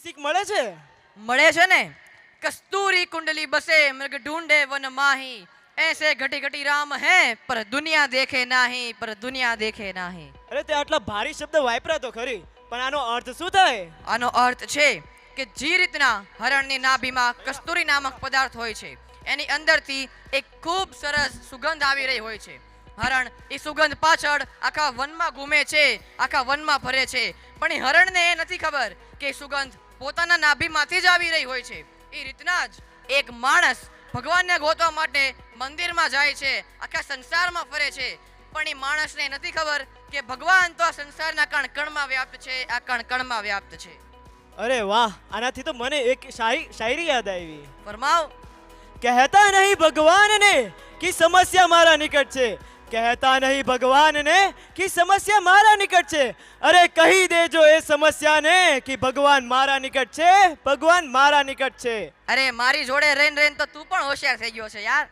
શીખ મળે છે? મળે છે ને। कस्तूरी कुंडली बसे मृग ढूंढे वन माही, ऐसे घटी घटी राम है पर दुनिया देखे नाही, पर दुनिया देखे नाही। અરે તે આટલા ભારી શબ્દ વાપરા તો ખરી, પણ આનો અર્થ શું થાય? આનો અર્થ છે કે જે રીતના હરણની નાભીમાં કસ્તુરી નામક પદાર્થ હોય છે, એની અંદરથી એક ખૂબ સરસ સુગંધ આવી રહી હોય છે। હરણ એ સુગંધ પાછળ આખા વનમાં ઘૂમે છે, આખા વનમાં ફરે છે, પણ એ હરણને એ નથી ખબર કે સુગંધ પોતાના નાભીમાંથી જ આવી રહી હોય છે। એ રીતના જ એક માણસ ભગવાનને ગોતવા માટે મંદિરમાં જાય છે, આખા સંસારમાં ફરે છે, પણ એ માણસને નથી ખબર કે ભગવાન તો આ સંસારના કણ કણમાં વ્યાપ્ત છે, આ કણ કણમાં વ્યાપ્ત છે। અરે વાહ, આનાથી તો મને એક શાયરી યાદ આવી। ફરમાવ। કહેતા નહીં ભગવાન ને કે સમસ્યા મારા નિકટ છે, કહેતા નહીં ભગવાન ને કે સમસ્યા મારા નિકટ છે, અરે કહી દેજો એ સમસ્યાને કે ભગવાન મારા નિકટ છે, ભગવાન મારા નિકટ છે। અરે મારી જોડે રહીને રહીને તો તું પણ હોશિયાર થઈ ગયો છે યાર।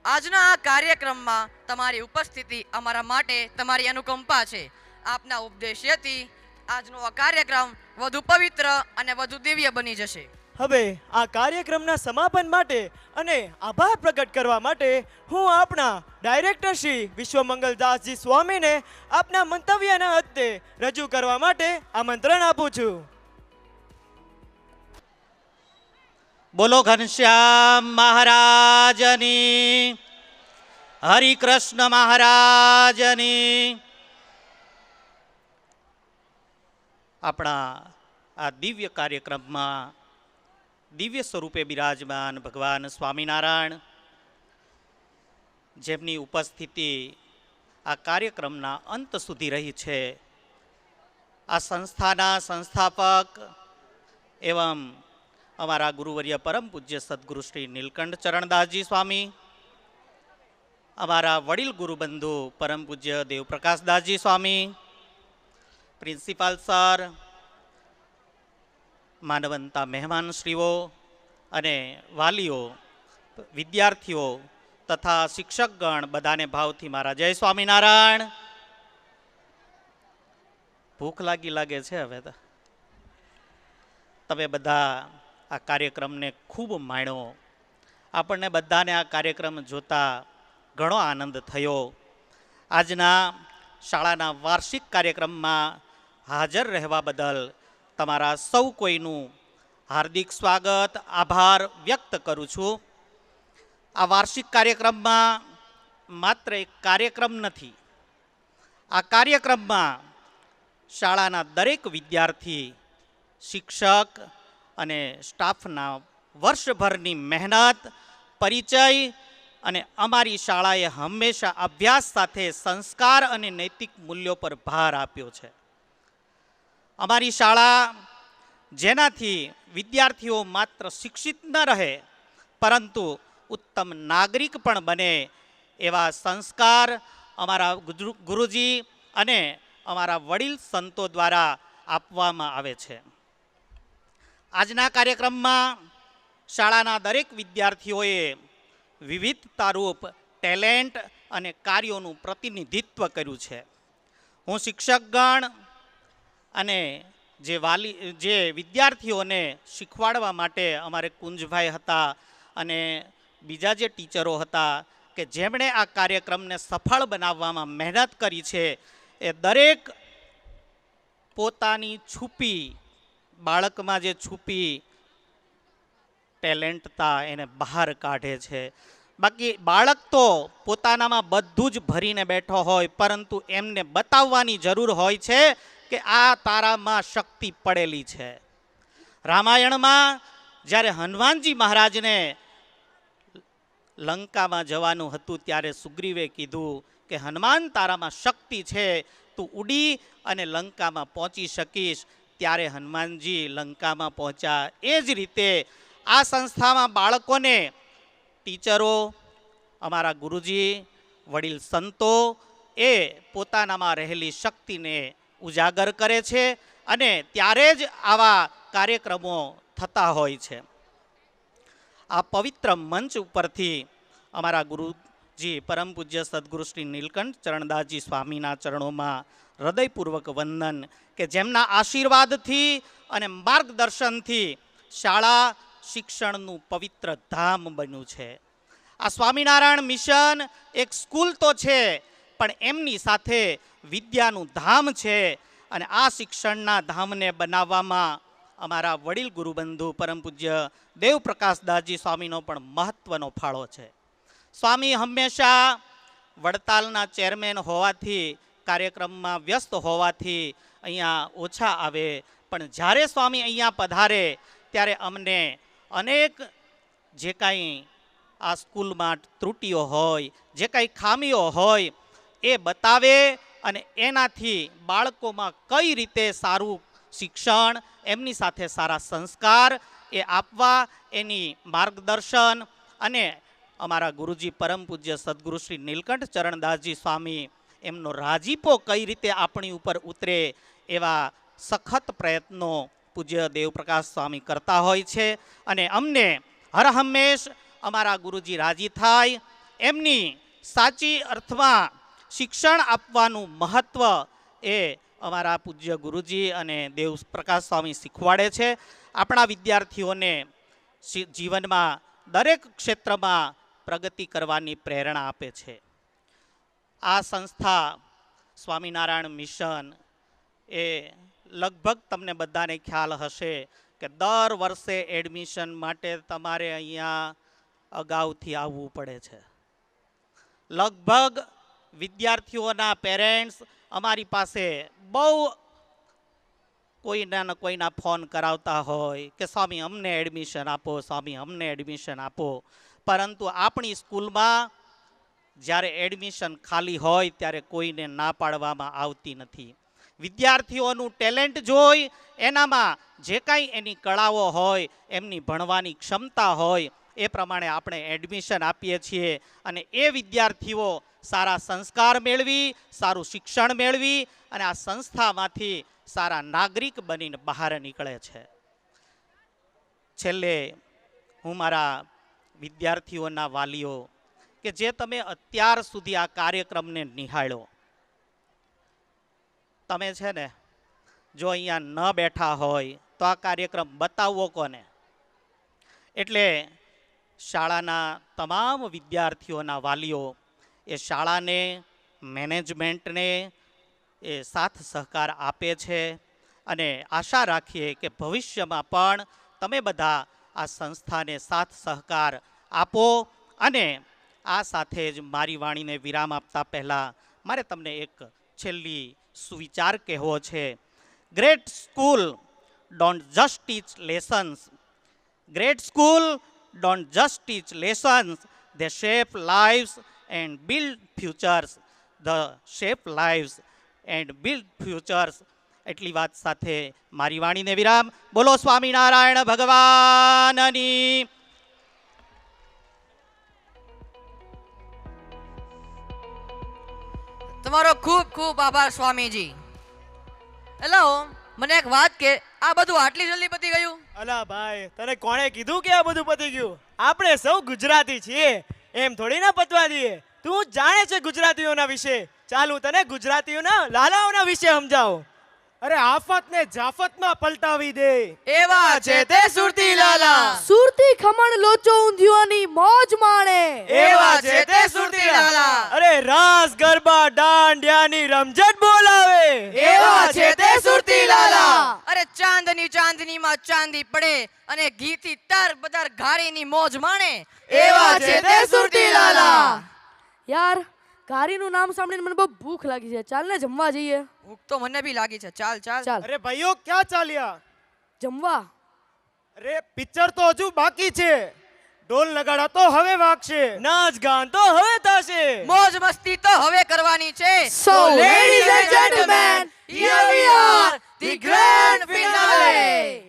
આજના આ કાર્યક્રમમાં તમારી ઉપસ્થિતિ અમારા માટે તમારી અનુકંપા છે। આપના ઉપદેશ્યથી આજનો આ કાર્યક્રમ વધુ પવિત્ર અને વધુ દિવ્ય બની જશે। હવે આ કાર્યક્રમના સમાપન માટે અને આભાર પ્રગટ કરવા માટે હું આપણા ડાયરેક્ટર શ્રી વિશ્વમંગલદાસજી સ્વામીને આપના મંતવ્યના હસ્તે રજૂ કરવા માટે આમંત્રણ આપું છું। બોલો ઘનશ્યામ મહારાજની, હરિકૃષ્ણ મહારાજની। આપણા આ દિવ્ય કાર્યક્રમમાં દિવ્ય સ્વરૂપે બિરાજમાન ભગવાન સ્વામિનારાયણ, જેમની ઉપસ્થિતિ આ કાર્યક્રમના અંત સુધી રહી છે, આ સંસ્થાના સંસ્થાપક એવં અમારા ગુરુવર્ય પરમ પૂજ્ય સદગુરુ શ્રી નીલકંઠ ચરણદાસજી સ્વામી, અમારા વડીલ ગુરુબંધુ પરમ પૂજ્ય દેવપ્રકાશદાસજી સ્વામી, પ્રિન્સિપાલ સર, માનવંતા મહેમાનશ્રીઓ અને વાલીઓ, વિદ્યાર્થીઓ તથા શિક્ષકગણ, બધાને ભાવથી મારા જય સ્વામિનારાયણ। ભૂખ લાગે છે હવે તો। તમે બધા આ કાર્યક્રમને ખૂબ માણ્યો, આપણને બધાને આ કાર્યક્રમ જોતા ઘણો આનંદ થયો। આજના શાળાના વાર્ષિક કાર્યક્રમમાં હાજર રહેવા બદલ તમારા સૌ કોઈનું હાર્દિક સ્વાગત, આભાર વ્યક્ત કરું છું। આ વાર્ષિક કાર્યક્રમમાં માત્ર એક કાર્યક્રમ નથી, આ કાર્યક્રમમાં શાળાના દરેક વિદ્યાર્થી, શિક્ષક અને સ્ટાફના વર્ષભરની મહેનત, પરિચય અને અમારી શાળાએ હંમેશા અભ્યાસ સાથે સંસ્કાર અને નૈતિક મૂલ્યો પર ભાર આપ્યો છે। અમારી શાળા જેનાથી વિદ્યાર્થીઓ માત્ર શિક્ષિત ન રહે પરંતુ ઉત્તમ નાગરિક પણ બને, એવા સંસ્કાર અમારા ગુરુજી અને અમારા વડીલ સંતો દ્વારા આપવામાં આવે છે। આજના કાર્યક્રમમાં શાળાના દરેક વિદ્યાર્થીઓએ વિવિધતારૂપ ટેલેન્ટ અને કાર્યોનું પ્રતિનિધિત્વ કર્યું છે। હું શિક્ષકગણ અને જે વિદ્યાર્થીઓને શીખવાડવા માટે અમારે કુંજભાઈ હતા અને બીજા જે ટીચરો હતા કે જેમણે આ કાર્યક્રમને સફળ બનાવવામાં મહેનત કરી છે, એ દરેક પોતાની છુપી, બાળકમાં જે છુપી ટેલેન્ટ હતા એને બહાર કાઢે છે। બાકી બાળક તો પોતાનામાં બધું જ ભરીને બેઠો હોય, પરંતુ એમને બતાવવાની જરૂર હોય છે કે આ તારામાં શક્તિ પડેલી છે। રામાયણમાં જ્યારે હનુમાનજી મહારાજને લંકામાં જવાનું હતું ત્યારે સુગ્રીવે કીધું કે હનુમાન, તારામાં શક્તિ છે, તું ઉડી અને લંકામાં પહોંચી શકીશ। ત્યારે હનુમાનજી લંકામાં પહોંચ્યા। એ જ રીતે આ સંસ્થામાં બાળકોને ટીચરો, અમારા ગુરુજી, વડીલ સંતો એ પોતાનામાં રહેલી શક્તિને ઉજાગર કરે છે અને ત્યારે જ આવા કાર્યક્રમો થતા હોય છે। આ પવિત્ર મંચ ઉપરથી અમારા ગુરુજી પરમ પૂજ્ય સદગુરુ શ્રી નીલકંઠ ચરણદાસજી સ્વામીના ચરણોમાં હૃદયપૂર્વક વંદન કે જેમના આશીર્વાદથી અને માર્ગદર્શનથી શાળા શિક્ષણનું પવિત્ર ધામ બન્યું છે. આ સ્વામિનારાયણ મિશન એક સ્કૂલ તો છે, પણ એમની સાથે વિદ્યાનું ધામ છે. અને આ શિક્ષણના ધામને બનાવવામાં અમારા વડીલ ગુરુબંધુ પરમ પૂજ્ય દેવપ્રકાશદાસજી સ્વામીનો પણ મહત્વનો ફાળો છે. સ્વામી હંમેશા વડતાલના ચેરમેન હોવાથી, કાર્યક્રમમાં વ્યસ્ત હોવાથી અહીંયા ઓછા આવે, પણ જ્યારે સ્વામી અહીંયા પધારે ત્યારે અમને અનેક જે કાંઈ આ સ્કૂલમાં ત્રુટિઓ હોય, જે કાંઈ ખામીઓ હોય એ બતાવે અને એનાથી બાળકોમાં કઈ રીતે સારું શિક્ષણ, એમની સાથે સારા સંસ્કાર એ આપવા એની માર્ગદર્શન અને અમારા ગુરુજી પરમ પૂજ્ય સદગુરુ શ્રી નીલકંઠ ચરણદાસજી સ્વામી એમનો રાજીપો કઈ રીતે આપણી ઉપર ઉતરે એવા સખત પ્રયત્નો પૂજ્ય દેવપ્રકાશ સ્વામી કરતા હોય છે. અને અમને હર હંમેશ અમારા ગુરુજી રાજી થાય, એમની સાચી અર્થમાં શિક્ષણ આપવાનું મહત્ત્વ એ અમારા પૂજ્ય ગુરુજી અને દેવપ્રકાશ સ્વામી શીખવાડે છે. આપણા વિદ્યાર્થીઓને જીવનમાં દરેક ક્ષેત્રમાં પ્રગતિ કરવાની પ્રેરણા આપે છે. આ સંસ્થા સ્વામિનારાયણ મિશન એ લગભગ તમને બધાને ખ્યાલ હશે કે દર વર્ષે એડમિશન માટે તમારે અહીંયા અગાઉથી આવવું પડે છે. લગભગ વિદ્યાર્થીઓના પેરેન્ટ્સ અમારી પાસે બહુ કોઈના ફોન કરાવતા હોય કે સ્વામી અમને એડમિશન આપો, સ્વામી અમને એડમિશન આપો. પરંતુ આપણી સ્કૂલમાં જ્યારે એડમિશન ખાલી હોય ત્યારે કોઈને ના પાડવામાં આવતી નથી. વિદ્યાર્થીઓનું ટેલેન્ટ જોઈ, એનામાં જે કાંઈ એની કળાઓ હોય, એમની ભણવાની ક્ષમતા હોય એ પ્રમાણે આપણે એડમિશન આપીએ છીએ. અને એ વિદ્યાર્થીઓ સારા સંસ્કાર મેળવી, સારું શિક્ષણ મેળવી અને આ સંસ્થામાંથી સારા નાગરિક બનીને બહાર નીકળે છે. છેલ્લે હું મારા વિદ્યાર્થીઓના વાલીઓ કે જે તમે અત્યાર સુધી આ કાર્યક્રમને નિહાળ્યો, તમે છે ને જો અહીંયા ન બેઠા હોય તો આ કાર્યક્રમ બતાવવો કોને? એટલે શાળાના તમામ વિદ્યાર્થીઓના વાલીઓ એ શાળાને, મેનેજમેન્ટને એ સાથ સહકાર આપે છે. અને આશા રાખીએ કે ભવિષ્યમાં પણ તમે બધા આ સંસ્થાને સાથ સહકાર આપો. અને આ સાથે જ મારી વાણીને વિરામ આપતા પહેલાં મારે તમને એક છેલ્લી સુવિચાર કહેવો છે. Great school don't just teach lessons, great school don't just teach lessons, they shape lives and build futures. The shape lives and build futures. એટલી વાત સાથે મારી વાણીને વિરામ. બોલો સ્વામિનારાયણ ભગવાનની. તમારો ખૂબ ખૂબ આભાર સ્વામીજી. હેલો, મને એક વાત કે આ બધું આટલી જલ્દી પતી ગયું? અલા ભાઈ, તને કોણે કીધું કે આ બધું પતી ગયું? આપણે સૌ ગુજરાતી છીએ, એમ થોડી ના પતવા દઈએ. તું જાણે છે ગુજરાતીઓના વિશે. ચાલ હું તને ગુજરાતીઓના લાલાઓના વિશે સમજાવું. અરે આફતને જાફતમાં પલટાવી દે એવા છે તે સુરતી લાલા. સુરતી ખમણ લોચો ઊંધિયોની મોજ માણે એવા છે તે સુરતી લાલા. અરે રાસ ગરબા દાંડિયાની રમઝટ બોલાવે એવા છે તે સુરતી લાલા. અરે ચાંદનીમાં ચાંદી પડે અને ઘીથી તર બદર ઘારીની મોજ માણે એવા છે તે સુરતી લાલા. યાર, ઘારીનું નામ સાંભળીને મને બહુ ભૂખ લાગી છે. ચાલ ને જમવા જઈએ. ભૂખ તો મને બી લાગી છે. ચાલ ચાલ ચાલ અરે ભાઈઓ, ક્યાં ચાલ્યા? જમવા. અરે પિક્ચર તો હજુ બાકી છે. ઢોલ નગાડા તો હવે વાગશે, નાચ ગાન તો હવે થશે, મોજ મસ્તી તો હવે કરવાની છે. So ladies and gentlemen, here we are, the grand finale.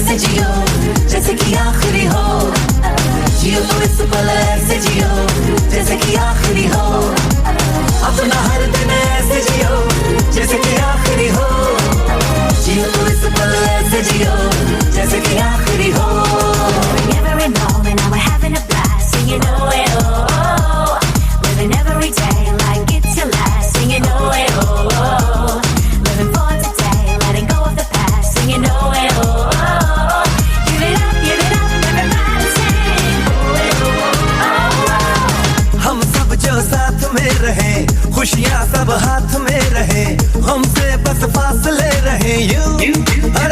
ऐसे जियो जैसे कि आखिरी हो, जियो तो इस पल ऐसे जियो जैसे कि आखिरी हो, अपना हर दिन ऐसे जियो जैसे कि आखिरी हो, जियो तो इस पल ऐसे जियो जैसे कि आखिरी हो. Every moment now we're having a blast, singing oh eh oh, living every day like it's your last, singing oh eh oh, living for today, letting go of the past, singing oh eh oh, give it up, everybody sing oh eh oh. हम सब जो साथ में रहे, खुशियाँ सब हाथ में रहे, हमसे बस फासले रहे यूं, हर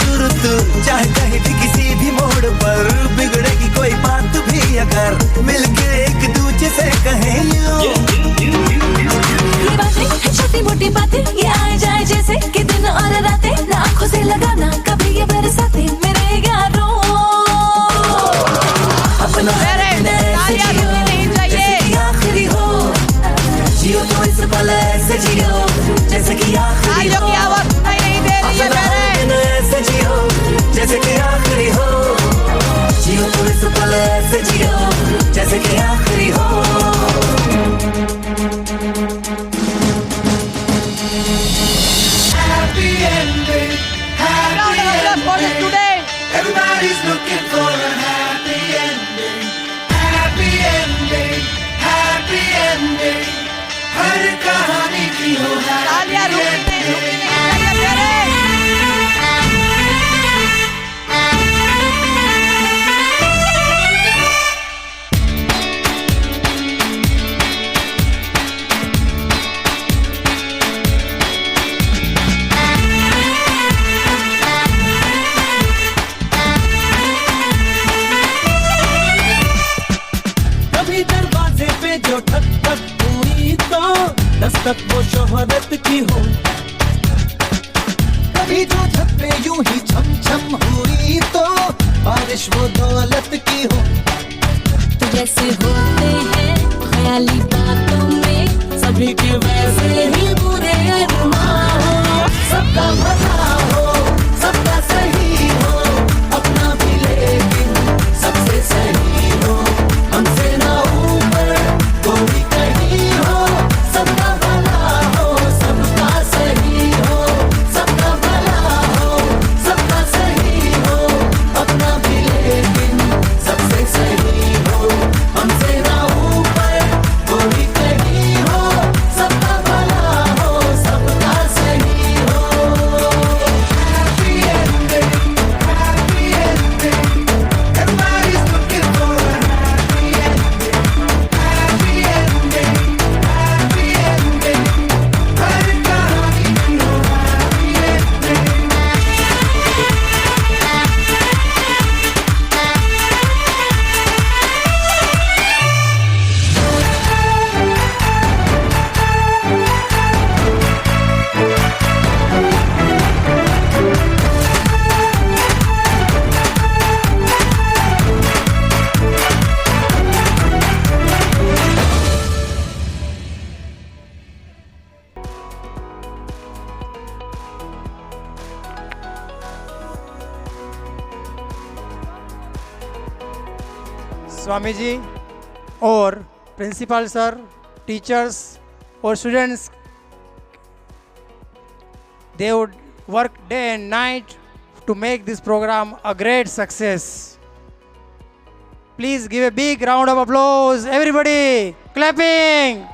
तुरुत चाहे कहीं भी किसी भी मोड़ पर बिगड़ेगी कोई बात भी अगर मिलके एक दूजे से कहें यूं. ये बातें छोटी मोटी बातें ये आए जाए जैसे कि दिन और रातें, ना आँखों से लगाना कभी ये बरसाते मेरे यारों, अपना आखिरी हो, जियो तो इस पल ऐसे जियो जैसे कि आखिरी हो, ऐसे जियो जैसे कि आखिरी हो, जियो तो इस पल ऐसे जियो जैसे कि आखिरी हो. Happy ending, happy ending. Everybody's looking for a happy ending. Happy ending, happy ending. हर कहानी की हो happy ending. कभी दरवाजे पे जो ठक ठक हुई तो दस्तक वो शोहरत की हो, कभी जो छत पे यूं ही छम छम हुई तो बारिश वो दौलत की हो. तो जैसे होते हैं ख्याली बातों में सभी के वैसे ही बुरे अरमान हो, सबका भला हो सबका सही हो, अपना भी लेकिन सबसे सही हो, हमसे ना ऊपर कोई कहीं हो, सबका भला हो सबका सही हो, सबका भला हो सबका सही हो, अपना भी लेकिन सबसे सही हो, हमसे ना ऊपर कोई कहीं हो, सबका भला हो सबका सही हो. Happy ending, happy ending. Everybody's looking for a happy ending. Happy ending, happy ending. हर कहानी की हो happy ending. स्वामी जी और प्रिंसिपल सर, टीचर्स और students, they would work day and night to make this program a great success. Please give a big round of applause, everybody, clapping.